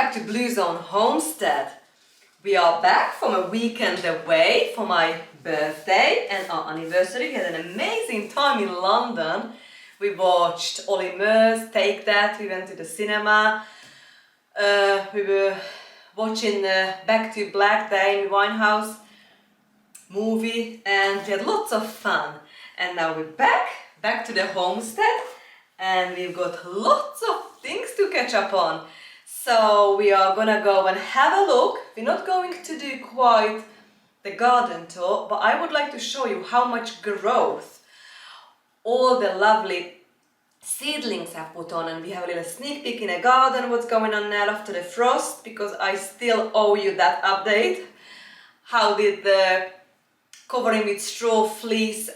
back to Blue Zone Homestead. We are back from a weekend away for my birthday and our anniversary. We had an amazing time in London. We watched Ollie Murs, Take That, we went to the cinema. We were watching Back to Black, the Amy Winehouse movie, and we had lots of fun. And now we're back to the homestead, and we've got lots of things to catch up on. So we are gonna go and have a look. We're not going to do quite the garden tour, but I would like to show you how much growth all the lovely seedlings have put on, and we have a little sneak peek in the garden, what's going on now after the frost, because I still owe you that update. How did the covering with straw, fleece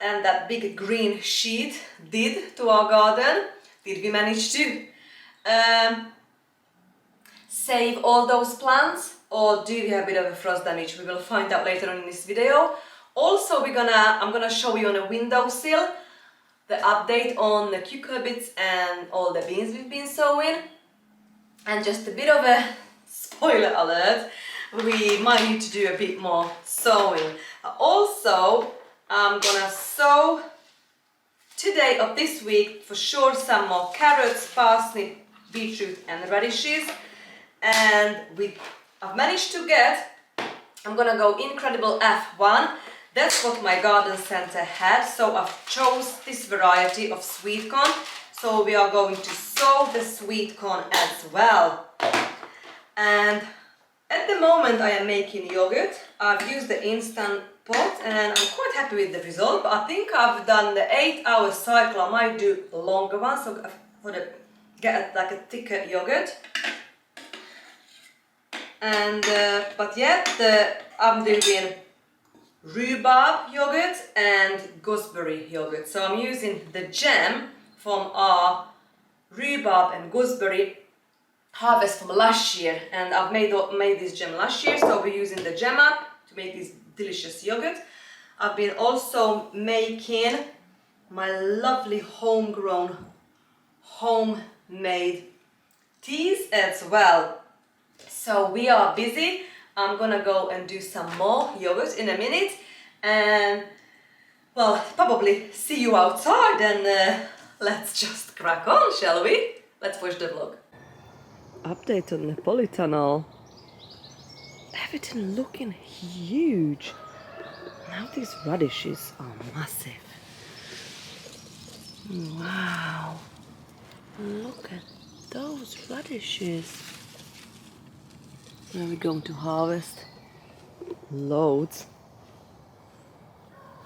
and that big green sheet did to our garden? Did we manage to save all those plants, or do we have a bit of a frost damage? We will find out later on in this video. Also I'm gonna show you on a windowsill the update on the cucurbits and all the beans we've been sowing. And just a bit of a spoiler alert, we might need to do a bit more sowing. Also, I'm gonna sow today of this week for sure some more carrots, parsnip, beetroot and radishes. And I've managed to get, I'm gonna go Incredible F1. That's what my garden center had, so I've chose this variety of sweet corn. So we are going to sow the sweet corn as well. And at the moment I am making yogurt. I've used the instant pot and I'm quite happy with the result, but I think I've done the 8-hour cycle. I might do a longer one, so get like a thicker yogurt. And but yeah, I'm doing rhubarb yogurt and gooseberry yogurt. So I'm using the jam from our rhubarb and gooseberry harvest from last year, and I've made this jam last year, so we're using the jam up to make this delicious yogurt. I've been also making my lovely homegrown, homemade teas as well. So we are busy. I'm gonna go and do some more yogurt in a minute, and well, probably see you outside, and let's just crack on, shall we? Let's watch the vlog. Update on the polytunnel. Everything looking huge. Now these radishes are massive. Wow. Look at those radishes. Now we're going to harvest loads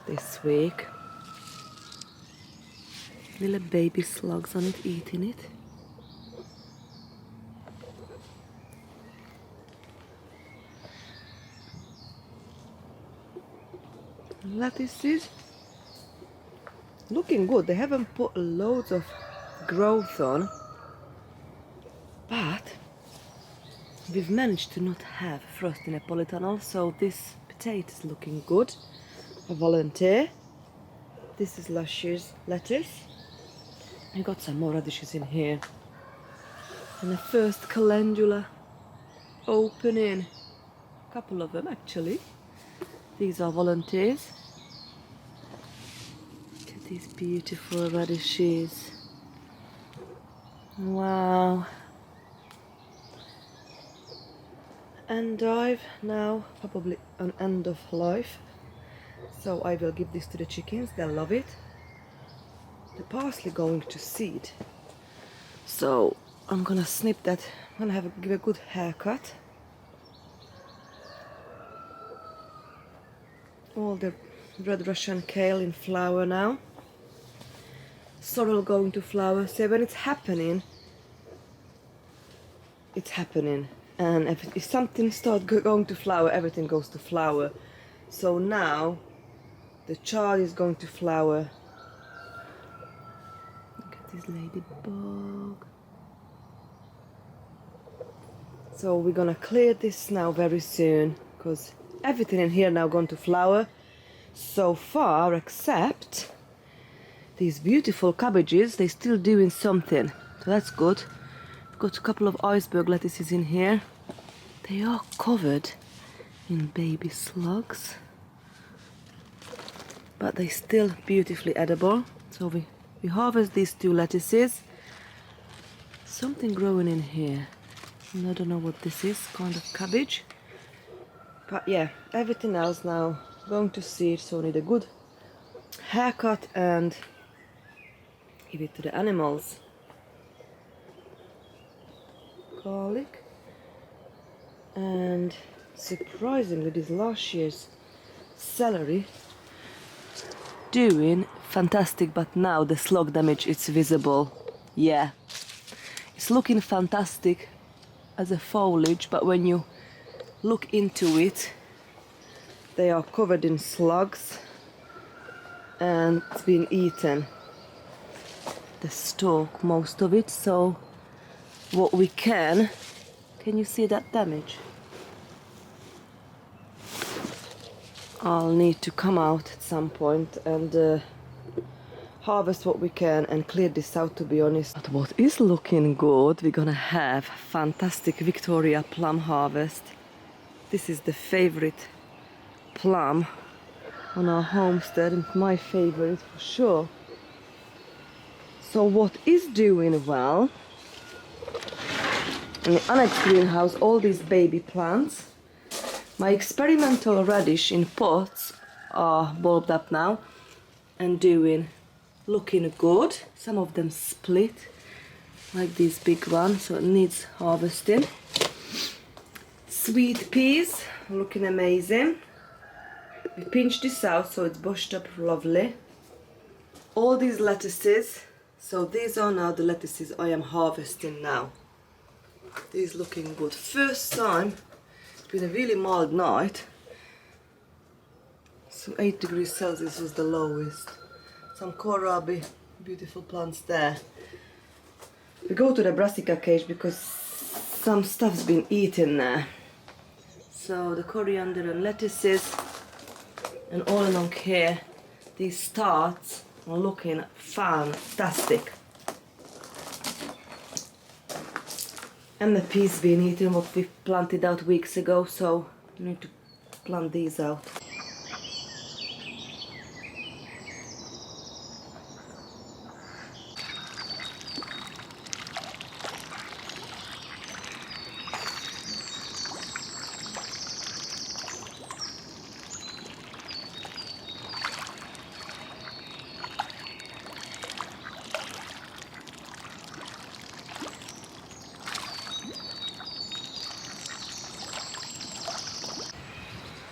this week. Little baby slugs on it, eating it. Lettuces looking good. They haven't put loads of growth on, but we've managed to not have frost in a polytunnel, so this potato is looking good. A volunteer. This is last year's lettuce. I got some more radishes in here. And the first calendula opening. A couple of them actually. These are volunteers. Look at these beautiful radishes. Wow. Endive now probably an end of life, so I will give this to the chickens. They'll love it. The parsley going to seed, so I'm gonna snip that. I'm gonna give a good haircut. All the red Russian kale in flower now. Sorrel going to flower. So when it's happening, it's happening. And if something starts going to flower, everything goes to flower. So now the chard is going to flower. Look at this ladybug. So we're gonna clear this now very soon, because everything in here now going to flower so far, except these beautiful cabbages. They're still doing something, so that's good. got a couple of iceberg lettuces in here. They are covered in baby slugs, but they're still beautifully edible. So we harvest these 2 lettuces. Something growing in here. I don't know what this is, kind of cabbage. But yeah, everything else now going to seed, so need a good haircut and give it to the animals. Garlic. And surprisingly, this last year's celery doing fantastic, but now the slug damage is visible. Yeah, it's looking fantastic as a foliage, but when you look into it, they are covered in slugs and it's been eaten, the stalk, most of it. So what we can you see that damage? I'll need to come out at some point and harvest what we can and clear this out, to be honest. But what is looking good, we're gonna have fantastic Victoria plum harvest. This is the favorite plum on our homestead, and my favorite for sure. So what is doing well in the annex greenhouse, all these baby plants. My experimental radish in pots are bulbed up now and looking good. Some of them split, like this big one, so it needs harvesting. Sweet peas, looking amazing. We pinched this out so it's bushed up lovely. All these lettuces, so these are now the lettuces I am harvesting now. These looking good. First time, it's been a really mild night, so 8 degrees Celsius was the lowest. Some kohlrabi, beautiful plants there. We go to the brassica cage because some stuff's been eaten there. So the coriander and lettuces, and all along here, these starts are looking fantastic. And the peas been eaten, what we planted out weeks ago, so we need to plant these out.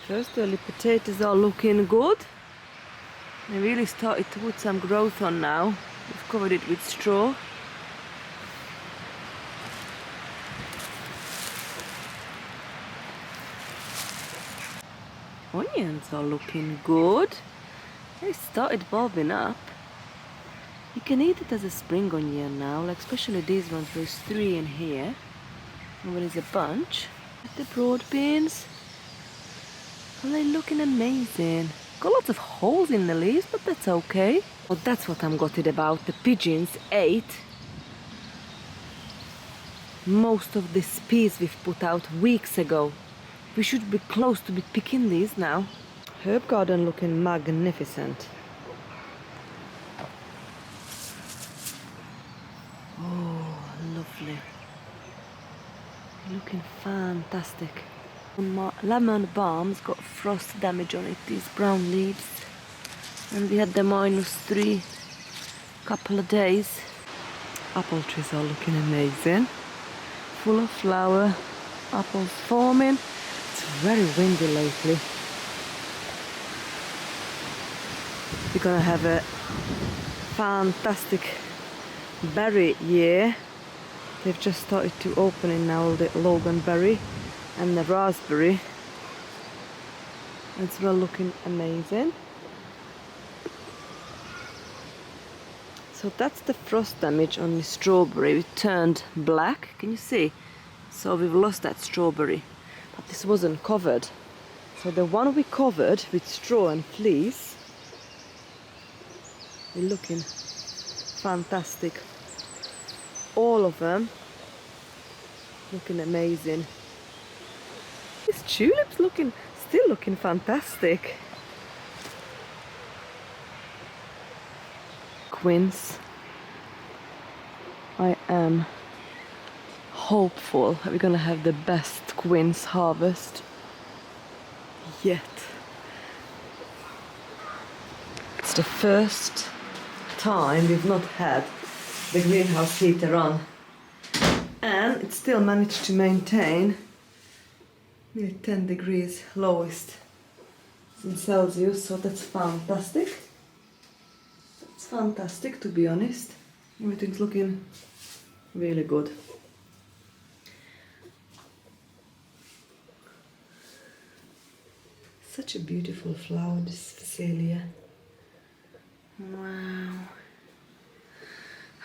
First early potatoes are looking good. They really started to put some growth on now. We've covered it with straw. Onions are looking good. They started bulbing up. You can eat it as a spring onion now, like especially these ones. There's 3 in here. And there is a bunch. The broad beans. Well, they're looking amazing. Got lots of holes in the leaves, but that's okay. Well, that's what I'm gutted about. The pigeons ate most of these peas we've put out weeks ago. We should be close to be picking these now. Herb garden looking magnificent. Oh, lovely. Looking fantastic. My lemon balm's got frost damage on it, these brown leaves, and we had the -3 couple of days. Apple trees are looking amazing, full of flower, apples forming. It's very windy lately. We're gonna have a fantastic berry year. They've just started to open in now, the loganberry and the raspberry. It's well looking amazing. So that's the frost damage on the strawberry. It turned black, can you see? So we've lost that strawberry, but this wasn't covered. So the one we covered with straw and fleece, they're looking fantastic. All of them looking amazing. This tulip's still looking fantastic. Quince. I am hopeful that we're gonna have the best quince harvest yet. It's the first time we've not had the greenhouse heater on, and it still managed to maintain nearly 10 degrees lowest in Celsius, so that's fantastic. It's fantastic, to be honest. Everything's looking really good. Such a beautiful flower, this Phacelia. Wow.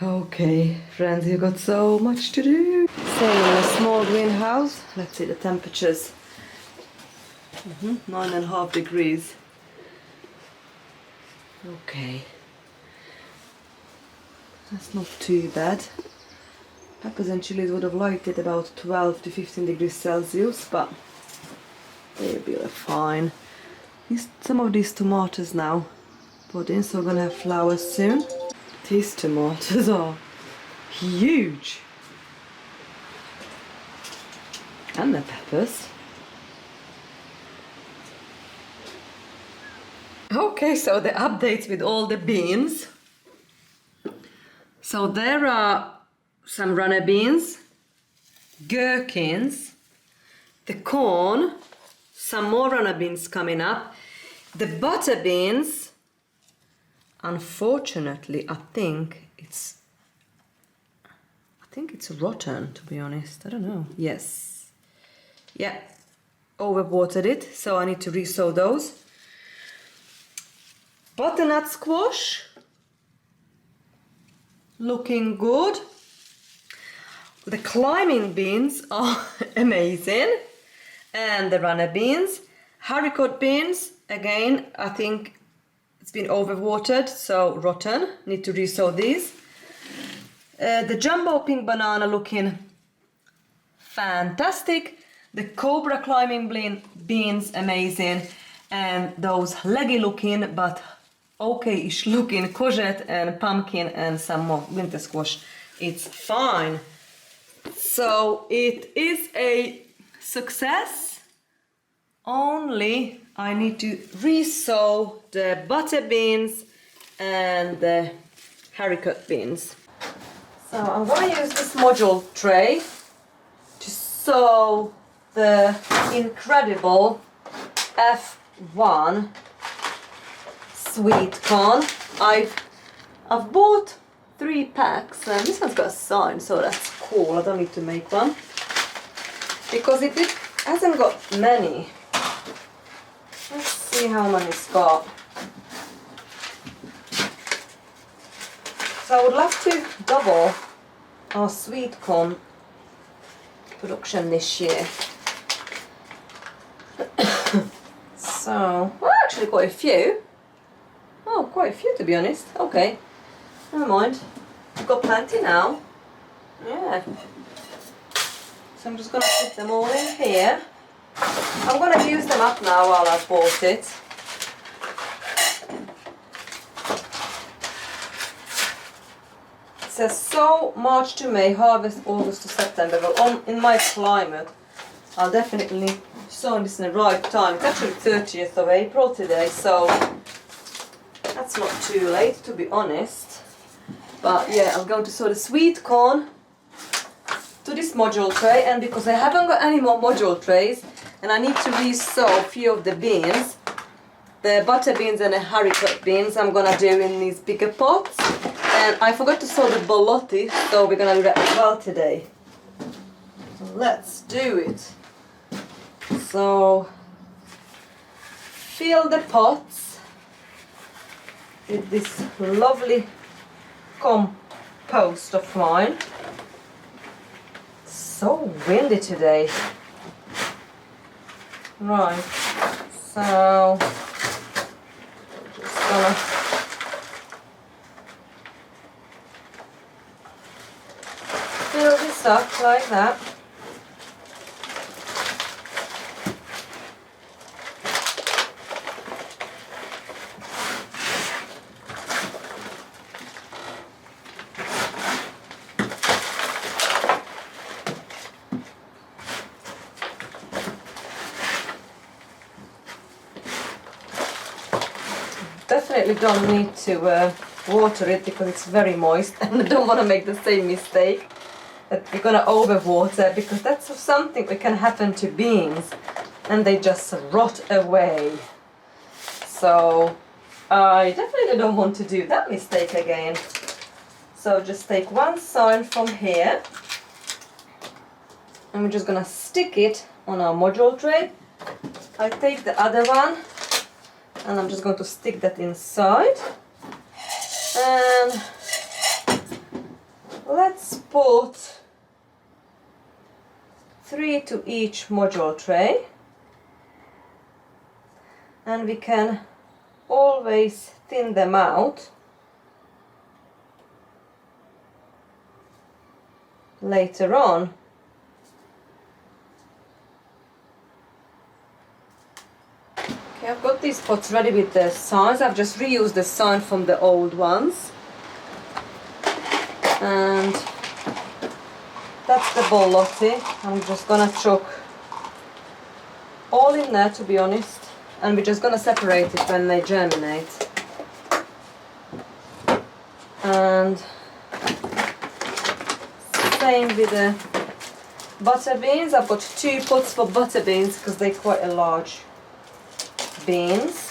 Okay, friends, you've got so much to do. Staying in a small greenhouse. Let's see the temperatures. 9.5 degrees. Okay. That's not too bad. Peppers and chilies would have liked it about 12 to 15 degrees Celsius, but they'll be fine. Some of these tomatoes now put in, so we're gonna have flowers soon. These tomatoes are huge. And the peppers. Okay, so the updates with all the beans. So there are some runner beans, gherkins, the corn, some more runner beans coming up, the butter beans. Unfortunately, I think it's rotten, to be honest. I don't know. Yes. Yeah. Overwatered it, so I need to resow those. Butternut squash. Looking good. The climbing beans are amazing. And the runner beans. Haricot beans, again, I think it's been overwatered, so rotten. Need to resow these. The jumbo pink banana looking fantastic. The cobra climbing beans, amazing. And those leggy looking, but okay-ish looking courgette and pumpkin and some more winter squash. It's fine. So it is a success. Only I need to resow the butter beans and the haricot beans. So I'm going to use this module tray to sow the incredible F1 sweet corn. I've bought 3 packs, and this one's got a sign, so that's cool. I don't need to make one because it hasn't got many. Let's see how many it's got. So I would love to double our sweet corn production this year. So, well, actually quite a few. Oh, quite a few, to be honest. Okay, never mind. We've got plenty now. Yeah. So I'm just going to put them all in here. I'm going to use them up now while I've bought it. It says sow March to May, harvest August to September. Well, in my climate, I'll definitely sow this in the right time. It's actually 30th of April today, so that's not too late, to be honest. But yeah, I'm going to sow the sweet corn to this module tray, and because I haven't got any more module trays and I need to resow a few of the beans, the butter beans and the haricot beans, I'm gonna do in these bigger pots. And I forgot to sow the Borlotti, so we're gonna do that as well today. So let's do it. So fill the pots with this lovely compost of mine. So windy today. Right, so just gonna fill this up like that. definitely don't need to water it because it's very moist, and I don't want to make the same mistake that we're gonna overwater, because that's something that can happen to beans and they just rot away. So I definitely don't want to do that mistake again. So just take one sign from here and we're just gonna stick it on our module tray. I take the other one and I'm just going to stick that inside. And let's put 3 to each module tray. And we can always thin them out later on. Okay, I've got these pots ready with the signs. I've just reused the sign from the old ones. And that's the Borlotti. I'm just gonna chuck all in there, to be honest, and we're just gonna separate it when they germinate. And same with the butter beans. I've got 2 pots for butter beans because they're quite a large beans.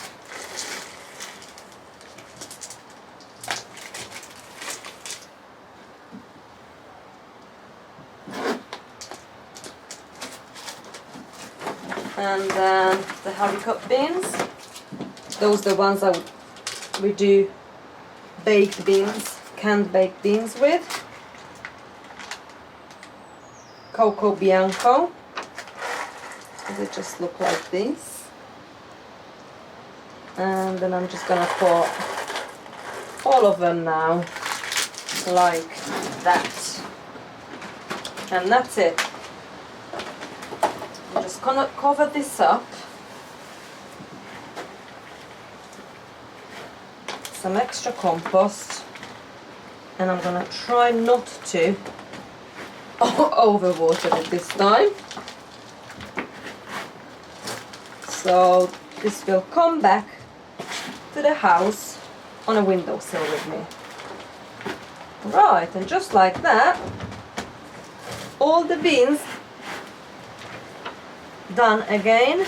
And then the Haricot beans, those are the ones that we do baked beans, canned baked beans with. Coco Bianco, they just look like this. And then I'm just gonna pour all of them now, like that. And that's it. I'm just gonna cover this up. Some extra compost. And I'm gonna try not to overwater it this time. So this will come back to the house on a windowsill with me. Right, and just like that, all the beans done again,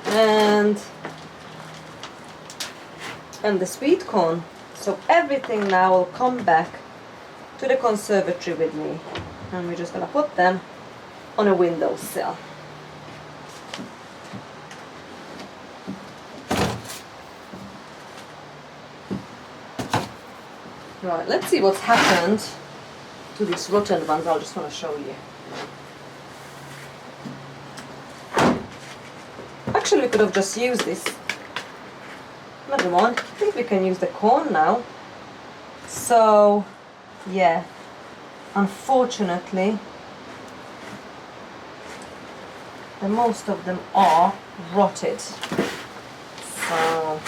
and the sweet corn. So everything now will come back to the conservatory with me, and we're just gonna put them on a windowsill. Right, let's see what's happened to these rotten ones. I just want to show you. Actually, we could have just used this. Never mind. I think we can use the corn now. So, yeah. Unfortunately, the most of them are rotted. So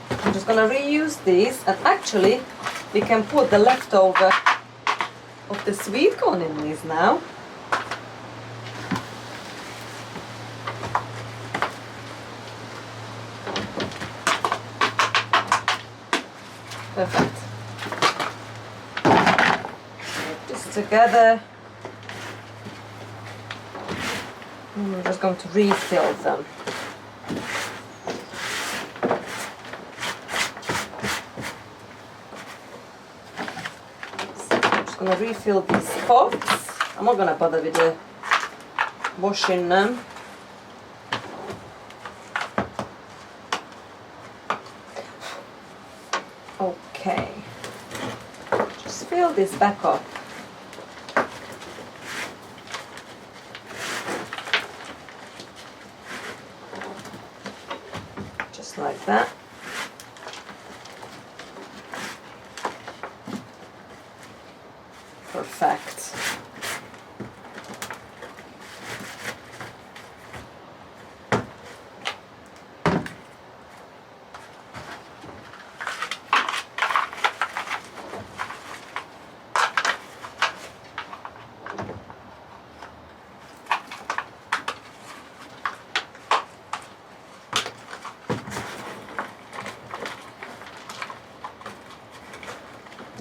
I'm just gonna reuse these, and actually we can put the leftover of the sweet corn in these now. Perfect. Put this together. And I'm just going to refill them. So I'm just going to refill these pots. I'm not going to bother with the washing them. Okay, just fill this back up. Just like that. Perfect.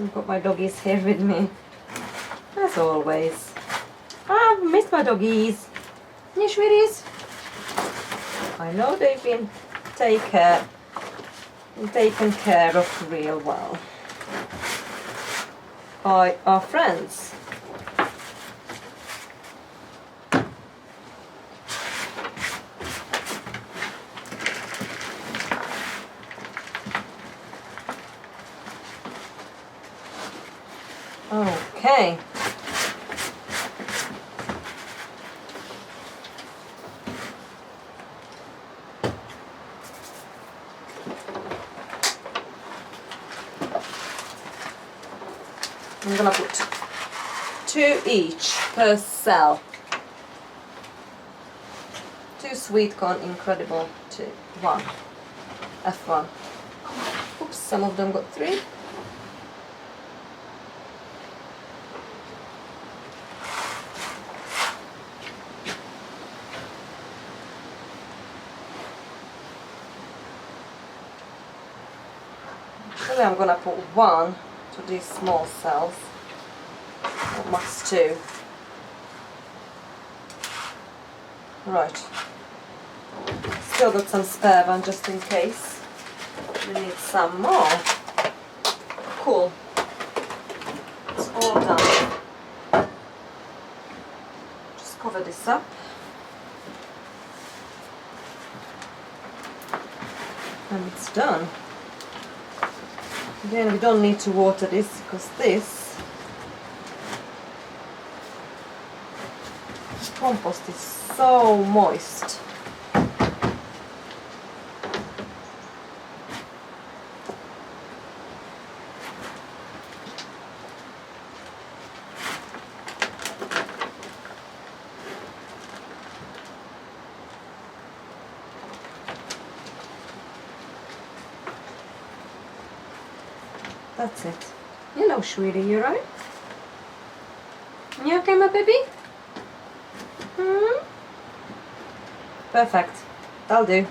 I've got my doggies here with me, as always. I've missed my doggies. Yeah, sweeties. I know they've been taken care of real well by our friends. Okay. I'm gonna put 2 each per cell. 2 Sweetcorn Incredible 1 F1. Oops, some of them got 3. Actually, I'm gonna put 1 to these small cells, or max 2. Right, still got some spare one just in case we need some more. Cool, it's all done. Just cover this up. And it's done. Again, we don't need to water this because this compost is so moist. That's it. Hello, sweetie, you right? You okay, my baby? Perfect. That'll do.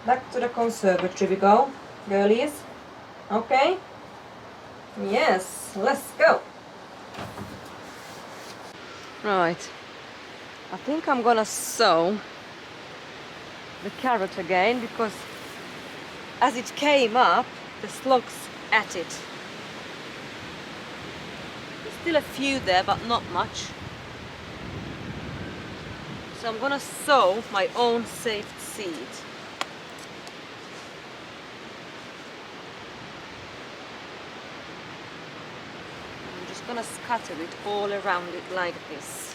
Back to the conservatory we go, girlies. Okay? Yes, let's go. Right. I think I'm gonna sow the carrot again because as it came up, the slugs ate it. There's still a few there, but not much. So I'm gonna sow my own saved seed. I'm just gonna scatter it all around it like this.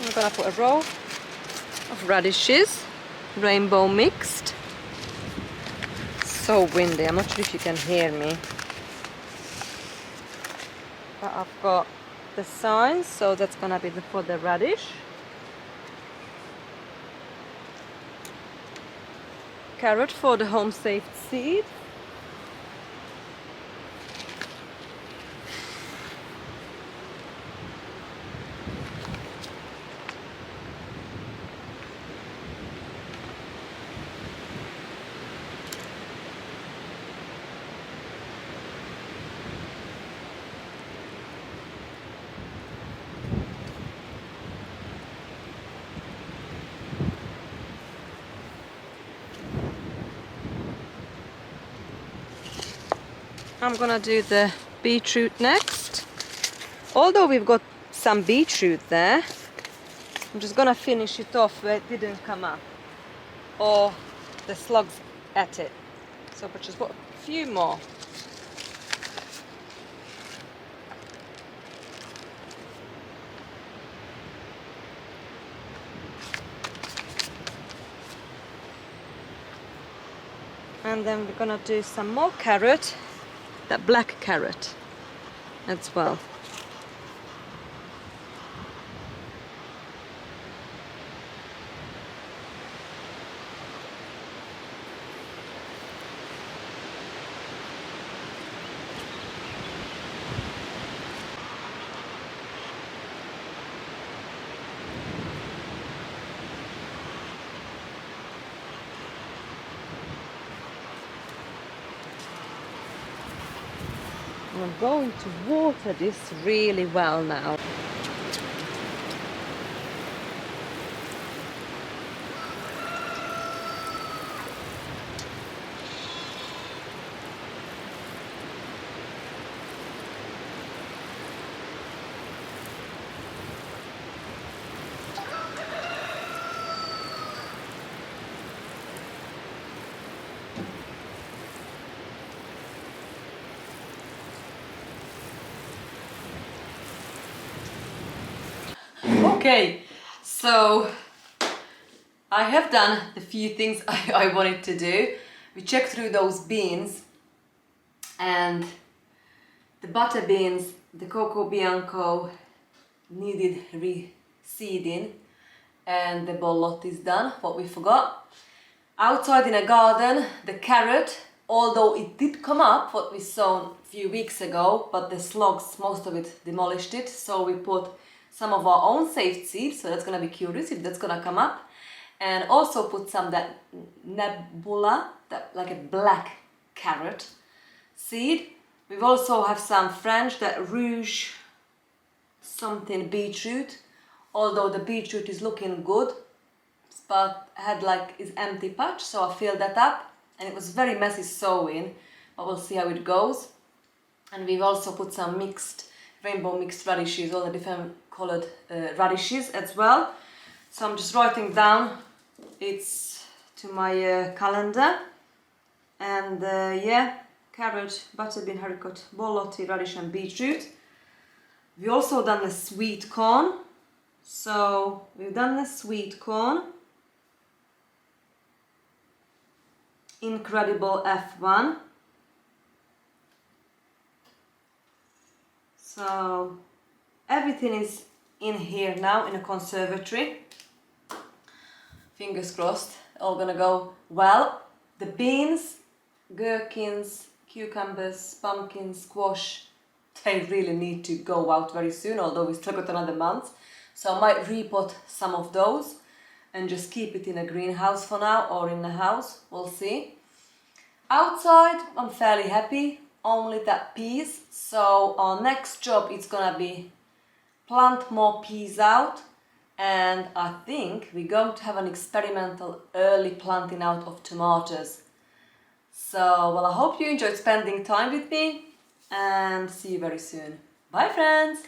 I'm gonna put a row of radishes, rainbow mixed. So windy, I'm not sure if you can hear me. But I've got the signs, so that's gonna be for the radish. Carrot for the home saved seed. I'm gonna do the beetroot next. Although we've got some beetroot there, I'm just gonna finish it off where it didn't come up, or the slugs ate it. So but just put a few more. And then we're gonna do some more carrot, that black carrot as well. I'm going to water this really well now. Okay, so I have done the few things I wanted to do. We checked through those beans, and the butter beans, the Coco Bianco needed reseeding, and the Borlotti is done. What we forgot, outside in a garden, the carrot, although it did come up what we sown a few weeks ago, but the slugs, most of it demolished it, so we put some of our own saved seeds, so that's gonna be curious if that's gonna come up. And also put some that Nebula, that like a black carrot seed. We've also have some French, that rouge something beetroot, although the beetroot is looking good, but had like is empty patch, so I filled that up, and it was very messy sowing, but we'll see how it goes. And we've also put some rainbow mixed radishes, all the different colored radishes as well. So I'm just writing down, it's to my calendar, and yeah, carrot, butter bean, haricot, borlotti, radish and beetroot. We also done the sweet corn, so we've done the sweet corn, incredible F1. So everything is in here now in a conservatory. Fingers crossed, all gonna go well. The beans, gherkins, cucumbers, pumpkins, squash, they really need to go out very soon, although we still got another month. So I might repot some of those and just keep it in a greenhouse for now, or in the house, we'll see. Outside, I'm fairly happy, only that peas. So our next job is gonna be plant more peas out, and I think we're going to have an experimental early planting out of tomatoes. So, well, I hope you enjoyed spending time with me, and see you very soon. Bye, friends!